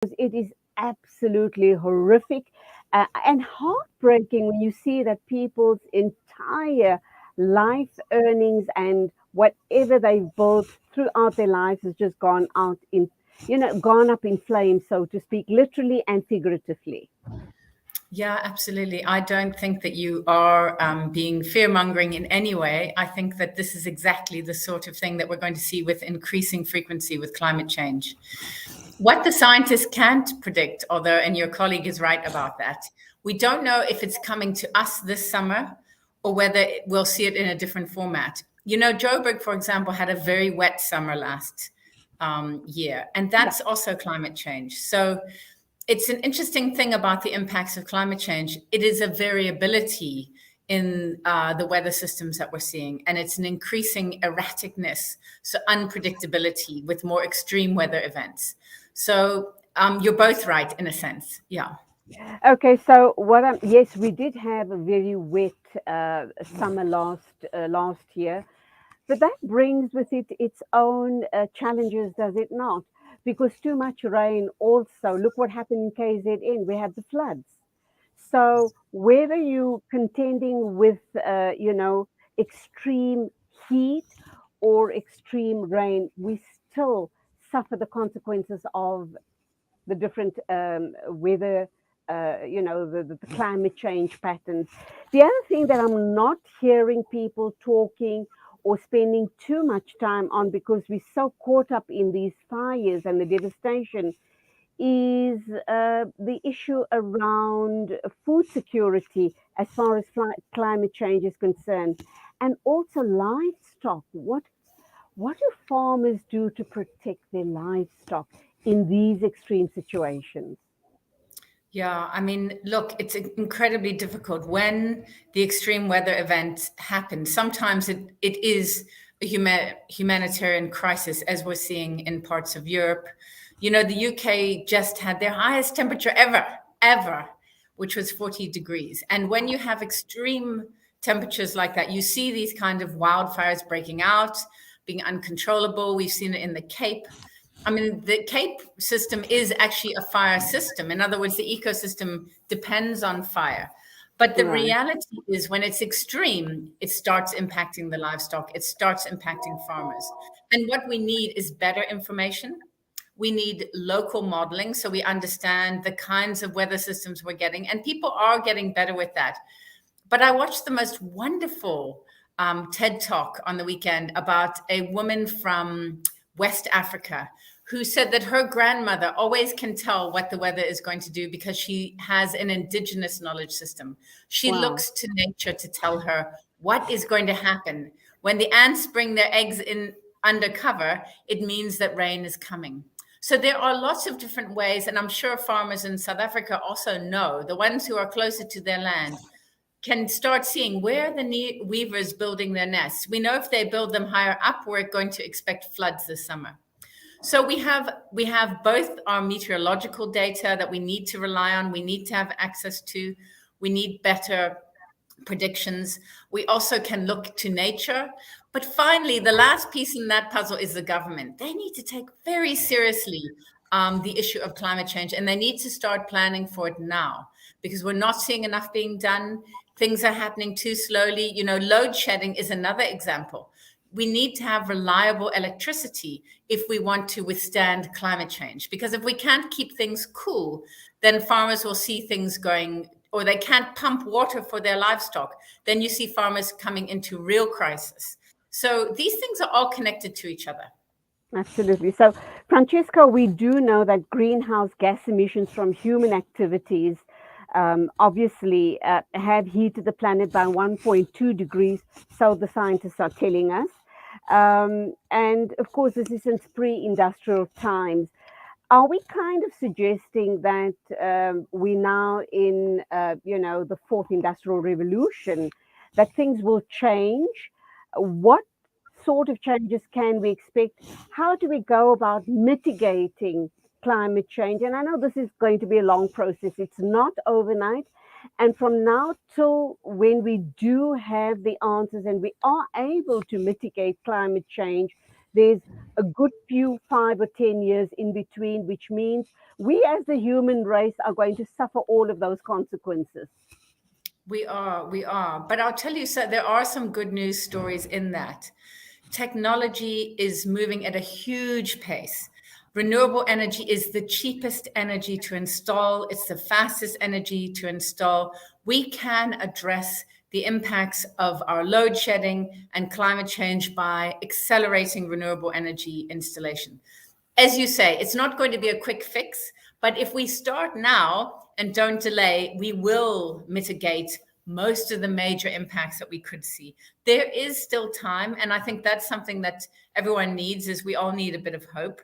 It is absolutely horrific and heartbreaking when you see that people's entire life earnings and whatever they've built throughout their lives has just gone out in, gone up in flames, so to speak, literally and figuratively. Yeah, absolutely. I don't think that you are being fear-mongering in any way. I think that this is exactly the sort of thing that we're going to see with increasing frequency with climate change. What the scientists can't predict, although, and your colleague is right about that, we don't know if it's coming to us this summer or whether we'll see it in a different format. You know, Joburg, for example, had a very wet summer last year, and Yeah. that's also climate change. So it's an interesting thing about the impacts of climate change. It is a variability in the weather systems that we're seeing, and it's an increasing erraticness, so unpredictability with more extreme weather events. So you're both right in a sense. Yeah. Okay, so yes, we did have a very wet summer last year, but that brings with it its own challenges, does it not? Because too much rain also, look what happened in KZN, we had the floods. So whether you contending with, extreme heat or extreme rain, we still suffer the consequences of the different weather, the climate change patterns. The other thing that I'm not hearing people talking or spending too much time on because we're so caught up in these fires and the devastation is the issue around food security as far as climate change is concerned, and also livestock. What do farmers do to protect their livestock in these extreme situations? Yeah, I mean, look, it's incredibly difficult when the extreme weather event happens. Sometimes it is a humanitarian crisis, as we're seeing in parts of Europe. You know, the UK just had their highest temperature ever, which was 40 degrees. And when you have extreme temperatures like that, you see these kind of wildfires breaking out, being uncontrollable. We've seen it in the Cape. I mean, the Cape system is actually a fire system. In other words, the ecosystem depends on fire. But the Right. reality is, when it's extreme, it starts impacting the livestock, it starts impacting farmers. And what we need is better information. We need local modeling so we understand the kinds of weather systems we're getting. And people are getting better with that. But I watched the most wonderful TED talk on the weekend about a woman from West Africa who said that her grandmother always can tell what the weather is going to do because she has an indigenous knowledge system. She Wow. looks to nature to tell her what is going to happen. When the ants bring their eggs in undercover, it means that rain is coming. So there are lots of different ways, and I'm sure farmers in South Africa also know, the ones who are closer to their land can start seeing where the weavers building their nests. We know if they build them higher up, we're going to expect floods this summer. So we have both our meteorological data that we need to rely on, we need to have access to, we need better predictions. We also can look to nature. But finally, the last piece in that puzzle is the government. They need to take very seriously the issue of climate change, and they need to start planning for it now because we're not seeing enough being done. Things are happening too slowly. You know, load shedding is another example. We need to have reliable electricity if we want to withstand climate change. Because if we can't keep things cool, then farmers will see things going, or they can't pump water for their livestock. Then you see farmers coming into real crisis. So these things are all connected to each other. Absolutely. So, Francesca, we do know that greenhouse gas emissions from human activities obviously have heated the planet by 1.2 degrees, so the scientists are telling us. And of course, this is since pre industrial times. Are we kind of suggesting that we now in, the fourth industrial revolution, that things will change? What sort of changes can we expect? How do we go about mitigating climate change? And I know this is going to be a long process. It's not overnight. And from now till when we do have the answers and we are able to mitigate climate change there's a good few 5 or 10 years in between, which means we as the human race are going to suffer all of those consequences. We are. But I'll tell you, so there are some good news stories in that. Technology is moving at a huge pace. Renewable energy is the cheapest energy to install, it's the fastest energy to install. We can address the impacts of our load shedding and climate change by accelerating renewable energy installation. As you say, it's not going to be a quick fix, but if we start now and don't delay, we will mitigate most of the major impacts that we could see. There is still time, and I think that's something that everyone needs, is we all need a bit of hope.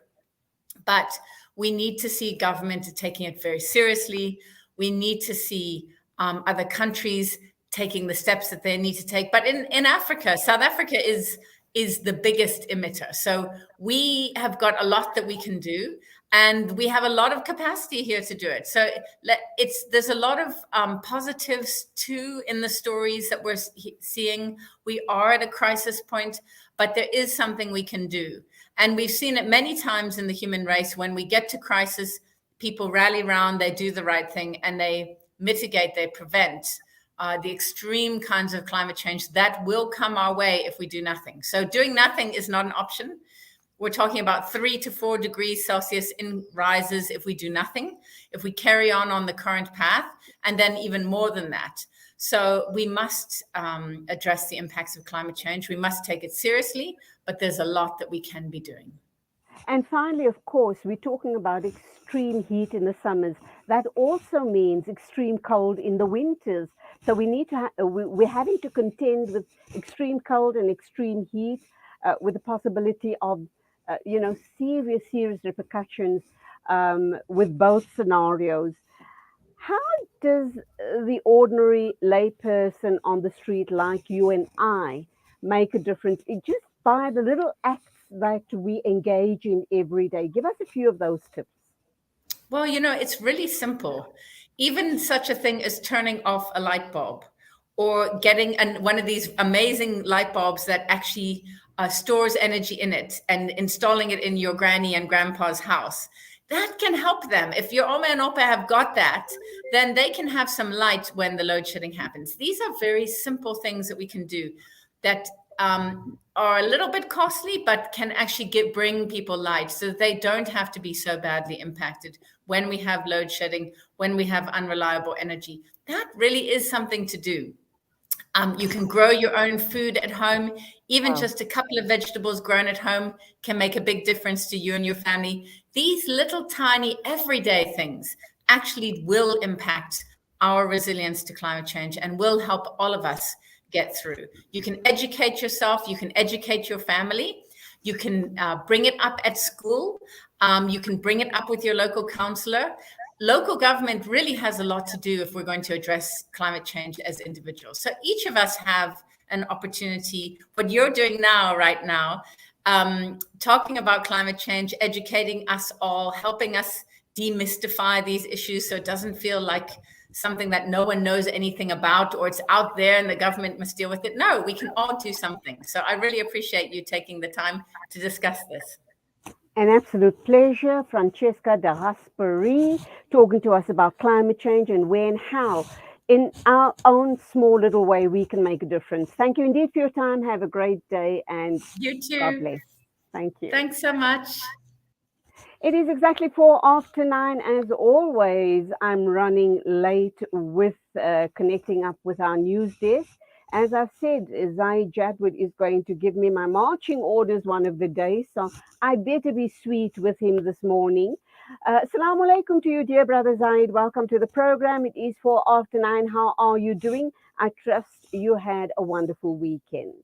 But we need to see government taking it very seriously. We need to see other countries taking the steps that they need to take. But in Africa, South Africa is the biggest emitter. So we have got a lot that we can do, and we have a lot of capacity here to do it. So there's a lot of positives too in the stories that we're seeing. We are at a crisis point, but there is something we can do. And we've seen it many times in the human race. When we get to crisis, people rally around, they do the right thing, and they mitigate, they prevent the extreme kinds of climate change that will come our way if we do nothing. So doing nothing is not an option. We're talking about 3 to 4 degrees Celsius in rises if we do nothing, if we carry on the current path, and then even more than that. So we must address the impacts of climate change. We must take it seriously, but there's a lot that we can be doing. And finally, of course, we're talking about extreme heat in the summers. That also means extreme cold in the winters. So we need to we're having to contend with extreme cold and extreme heat, with the possibility of serious repercussions with both scenarios. How does the ordinary layperson on the street like you and I make a difference? Just by the little acts that we engage in every day. Give us a few of those tips. Well, it's really simple. Even such a thing as turning off a light bulb, or getting one of these amazing light bulbs that actually stores energy in it, and installing it in your granny and grandpa's house. That can help them. If your Oma and Opa have got that, then they can have some light when the load shedding happens. These are very simple things that we can do that are a little bit costly, but can actually bring people light, so that they don't have to be so badly impacted when we have load shedding, when we have unreliable energy. That really is something to do. You can grow your own food at home. Even just a couple of vegetables grown at home can make a big difference to you and your family. These little tiny everyday things actually will impact our resilience to climate change and will help all of us get through. You can educate yourself, you can educate your family, you can bring it up at school, you can bring it up with your local counselor. Local government really has a lot to do if we're going to address climate change as individuals. So each of us have an opportunity. What you're doing right now, talking about climate change, educating us all, helping us demystify these issues so it doesn't feel like something that no one knows anything about, or it's out there and the government must deal with it. No, we can all do something. So I really appreciate you taking the time to discuss this. An absolute pleasure. Francesca de Gasparis talking to us about climate change and where and how, in our own small little way, we can make a difference. Thank you indeed for your time. Have a great day, and you too. God bless. Thank you. Thanks so much. It is exactly 9:04. As always, I'm running late with connecting up with our news desk. As I've said, Zai Jadwood is going to give me my marching orders one of the days, so I better be sweet with him this morning. Assalamu alaikum to you, dear brother Zaid. Welcome to the program. It is 9:04. How are you doing? I trust you had a wonderful weekend.